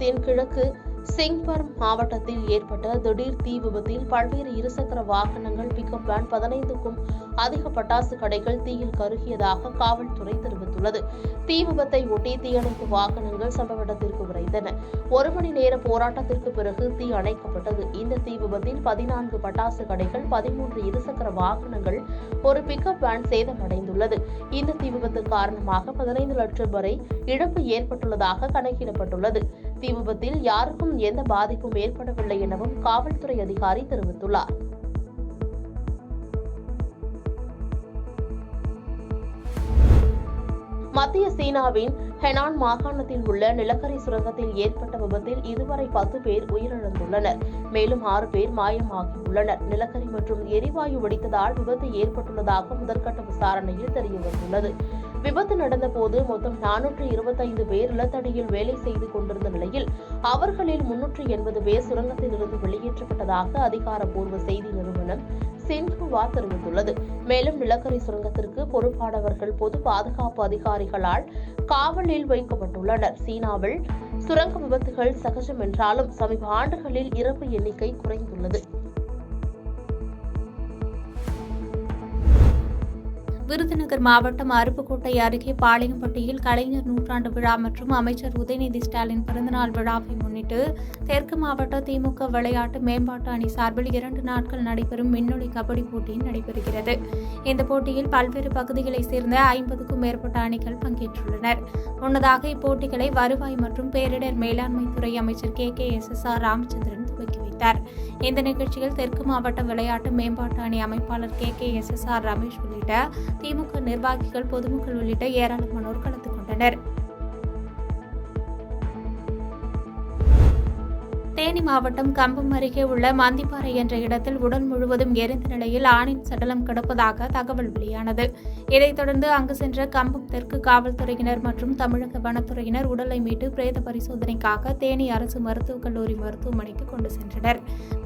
மாநிலத்தின் கிழக்கு சிங்பர் மாவட்டத்தில் ஏற்பட்ட திடீர் தீ விபத்தில் பல்வேறு இருசக்கர வாகனங்கள், பிக்கப் வேன், 15க்கும் அதிக பட்டாசு கடைகள் தீயில் கருகியதாக காவல்துறை தெரிவித்துள்ளது. தீ விபத்தை ஒட்டி தீயணைப்பு வாகனங்கள் சம்பவ இடத்திற்கு விரைந்தன. 1 மணி நேர போராட்டத்திற்கு பிறகு தீ அணைக்கப்பட்டது. இந்த தீ விபத்தில் 14 பட்டாசு கடைகள், 13 இருசக்கர வாகனங்கள், ஒரு பிக்கப் வேன் சேதமடைந்துள்ளது. இந்த தீ விபத்து காரணமாக 15 லட்சம் வரை இழப்பு ஏற்பட்டுள்ளதாக கணக்கிடப்பட்டுள்ளது. தீ விபத்தில் யாருக்கும் எந்த பாதிப்பும் ஏற்படவில்லை எனவும் காவல்துறை அதிகாரி தெரிவித்துள்ளார். மத்திய சீனாவின் ஹெனான் மாகாணத்தில் உள்ள நிலக்கரி சுரங்கத்தில் ஏற்பட்ட விபத்தில் இதுவரை 10 பேர் உயிரிழந்துள்ளனர். மேலும் 6 பேர் மாயமாகியுள்ளனர். நிலக்கரி மற்றும் எரிவாயு வெடித்ததால் விபத்து ஏற்பட்டுள்ளதாக முதற்கட்ட விசாரணையில் தெரியவந்துள்ளது. விபத்து நடந்தபோது மொத்தம் 425 பேர் நிலத்தடியில் வேலை செய்து கொண்டிருந்த நிலையில் அவர்களில் 380 பேர் சுரங்கத்திலிருந்து வெளியேற்றப்பட்டதாக அதிகாரப்பூர்வ செய்தி நிறுவனம் சின்ஹுவா தெரிவித்துள்ளது. மேலும் நிலக்கரி சுரங்கத்திற்கு பொறுப்பானவர்கள் பொது பாதுகாப்பு அதிகாரிகளால் காவலில் வைக்கப்பட்டுள்ளனர். சீனாவில் சுரங்க விபத்துகள் சகஜம் என்றாலும் சமீப ஆண்டுகளில் இறப்பு எண்ணிக்கை குறைந்துள்ளது. விருதுநகர் மாவட்டம் அருப்புக்கோட்டை அருகே பாளையம்பட்டியில் கலைஞர் நூற்றாண்டு விழா மற்றும் அமைச்சர் உதயநிதி ஸ்டாலின் பிறந்தநாள் விழாவை முன்னிட்டு தெற்கு மாவட்ட திமுக விளையாட்டு மேம்பாட்டு அணி சார்பில் 2 நாட்கள் நடைபெறும் மின்னொலி கபடி போட்டி நடைபெறுகிறது. இந்த போட்டியில் பல்வேறு பகுதிகளைச் சேர்ந்த 50க்கும் மேற்பட்ட அணிகள் பங்கேற்றுள்ளனர். முன்னதாக இப்போட்டிகளை வருவாய் மற்றும் பேரிடர் மேலாண்மை துறை அமைச்சர் KKSSR ராமச்சந்திரன் துவக்கி வைத்தார். இந்த நிகழ்ச்சியில் தெற்கு மாவட்ட விளையாட்டு மேம்பாட்டு அணி அமைப்பாளர் KKSSR ரமேஷ் உள்ளிட்ட திமுக நிர்வாகிகள், பொதுமக்கள் உள்ளிட்ட ஏராளமானோர் கலந்து கொண்டனர். தேனி மாவட்டம் கம்பம் அருகே உள்ள மந்திப்பாறை என்ற இடத்தில் உடல் முழுவதும் எரிந்த நிலையில் ஆணின் சடலம் கிடப்பதாக தகவல் வெளியானது. இதைத் தொடர்ந்து அங்கு சென்ற கம்பம் தெற்கு காவல்துறையினர் மற்றும் தமிழக வனத்துறையினர் உடலை மீட்டு பிரேத பரிசோதனைக்காக தேனி அரசு மருத்துவக் கல்லூரி மருத்துவமனைக்கு கொண்டு சென்றனர்.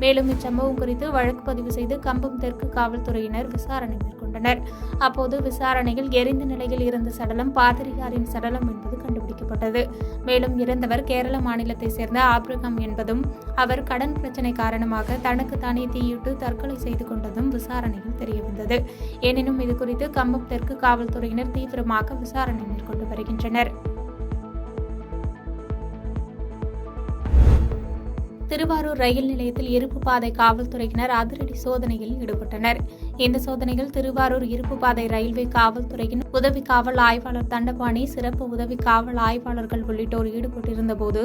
மேலும் இச்சம்பவம் குறித்து வழக்கு பதிவு செய்து கம்பம் தெற்கு காவல்துறையினர் விசாரணை மேற்கொண்டனர். அப்போது விசாரணையில் எரிந்த நிலையில் இருந்த சடலம் பாதிரியாரின் சடலம் என்பது கண்டுபிடிக்கப்பட்டது. மேலும் இறந்தவர் கேரள மாநிலத்தைச் சேர்ந்த ஆப்ரகாம் என்பதும் அவர் கடன் பிரச்சினை காரணமாக தனக்கு தானே தீயிட்டு தற்கொலை செய்து கொண்டதும் விசாரணையில் தெரியவந்தது. எனினும் இதுகுறித்து கம்பம் தெற்கு காவல்துறையினர் தீவிரமாக விசாரணை மேற்கொண்டு வருகின்றனர். திருவாரூர் ரயில் நிலையத்தில் இருப்பு பாதை காவல்துறையினர் அதிரடி சோதனையில் ஈடுபட்டனர். இந்த சோதனையில் திருவாரூர் இருப்பு பாதை ரயில்வே காவல்துறையின் உதவி காவல் ஆய்வாளர் தண்டபாணி, சிறப்பு உதவி காவல் ஆய்வாளர்கள் உள்ளிட்டோர் ஈடுபட்டிருந்த போது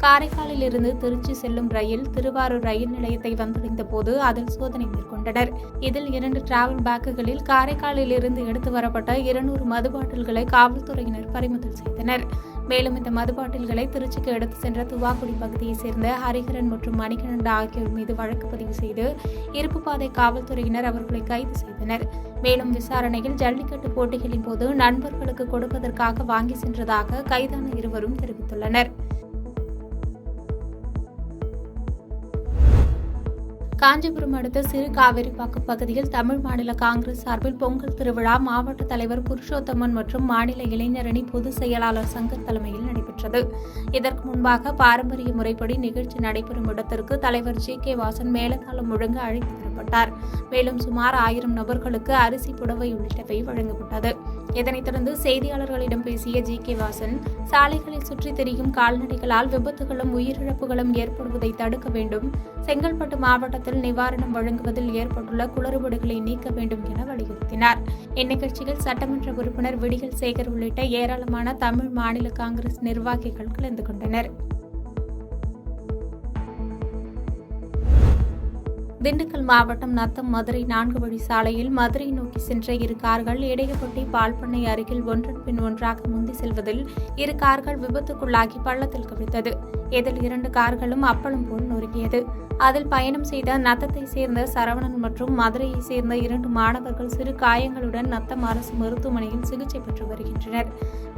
காரைக்காலில் இருந்து திருச்சி செல்லும் ரயில் திருவாரூர் ரயில் நிலையத்தை வந்தடைந்த போது அதில் சோதனை மேற்கொண்டனர். இதில் 2 டிராவல் பேக்குகளில் காரைக்காலில் இருந்து எடுத்து வரப்பட்ட 200 மது பாட்டில்களை காவல்துறையினர் பறிமுதல் செய்தனர். மேலும் இந்த மது பாட்டில்களை திருச்சிக்கு எடுத்து சென்ற துவாக்குடி பகுதியைச் சேர்ந்த ஹரிஹரன் மற்றும் மணிகண்டன் ஆகியோர் மீது வழக்கு பதிவு செய்து இருப்பு பாதை காவல்துறையினர் அவர்களை கைது செய்தனர். மேலும் விசாரணையில் ஜல்லிக்கட்டு போட்டிகளின் போது நண்பர்களுக்கு கொடுப்பதற்காக வாங்கி சென்றதாக கைதான இருவரும் தெரிவித்துள்ளனர். காஞ்சிபுரம் அடுத்த சிறு காவேரிப்பாக்கம் பகுதியில் தமிழ் மாநில காங்கிரஸ் சார்பில் பொங்கல் திருவிழா மாவட்ட தலைவர் புருஷோத்தமன் மற்றும் மாநில இளைஞரணி பொதுச் செயலாளர் சங்கர் தலைமையில் நடைபெற்றது. இதற்கு முன்பாக பாரம்பரிய முறைப்படி நிகழ்ச்சி நடைபெறும் இடத்திற்கு தலைவர் GK வாசன் மேலதாளம் முழங்க அழைத்து வரப்பட்டார். மேலும் சுமார் 1000 நபர்களுக்கு அரிசி, புடவை உள்ளிட்டவை வழங்கப்பட்டது. இதனைத் தொடர்ந்து செய்தியாளர்களிடம் பேசிய GK வாசன், சாலைகளில் சுற்றித் திரியும் கால்நடைகளால் விபத்துகளும் உயிரிழப்புகளும் ஏற்படுவதை தடுக்க வேண்டும், செங்கல்பட்டு மாவட்டத்தில் நிவாரணம் வழங்குவதில் ஏற்பட்டுள்ள குளறுபடிகளை நீக்க வேண்டும் என வலியுறுத்தினார். இந்நிகழ்ச்சியில் சட்டமன்ற உறுப்பினர் விடிகள் சேகர் உள்ளிட்ட ஏராளமான தமிழ் மாநில காங்கிரஸ் நிர்வாகிகள் கலந்து கொண்டனர். திண்டுக்கல் மாவட்டம் நத்தம் மதுரை 4 வழி சாலையில் மதுரை நோக்கி சென்ற 2 கார்கள் இடையப்பட்டி பால்பண்ணை அருகில் ஒன்றன் பின் ஒன்றாக முந்தி செல்வதில் 2 கார்கள் விபத்துக்குள்ளாகி பள்ளத்தில் கவிழ்ந்தது. இதில் 2 கார்களும் அப்பளம் போல் நொறுங்கியது. அதில் பயணம் செய்த நத்தத்தை சேர்ந்த சரவணன் மற்றும் மதுரையை சேர்ந்த 2 மாணவர்கள் சிறு காயங்களுடன் நத்தம் அரசு மருத்துவமனையில் சிகிச்சை பெற்று வருகின்றனர்.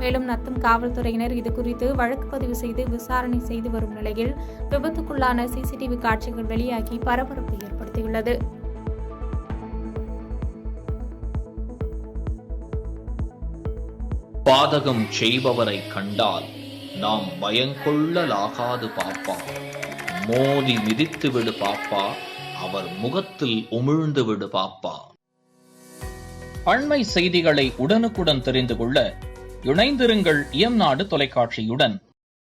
மேலும் நத்தம் காவல்துறையினர் இதுகுறித்து வழக்கு பதிவு செய்து விசாரணை செய்து வரும் நிலையில் விபத்துக்குள்ளான CCTV காட்சிகள் வெளியாகி பரபரப்பு ஏற்படுத்தியுள்ளது. பாதகம் செய்பவரை கண்டால் நாம் பயங்கொள்ளலாகாது பாப்பா. மோதி மிதித்து விடு பாப்பா, அவர் முகத்தில் உமிழ்ந்து விடு பாப்பா. அண்மை செய்திகளை உடனுக்குடன் தெரிந்து கொள்ள இணைந்திருங்கள் இயம்நாடு தொலைக்காட்சியுடன்.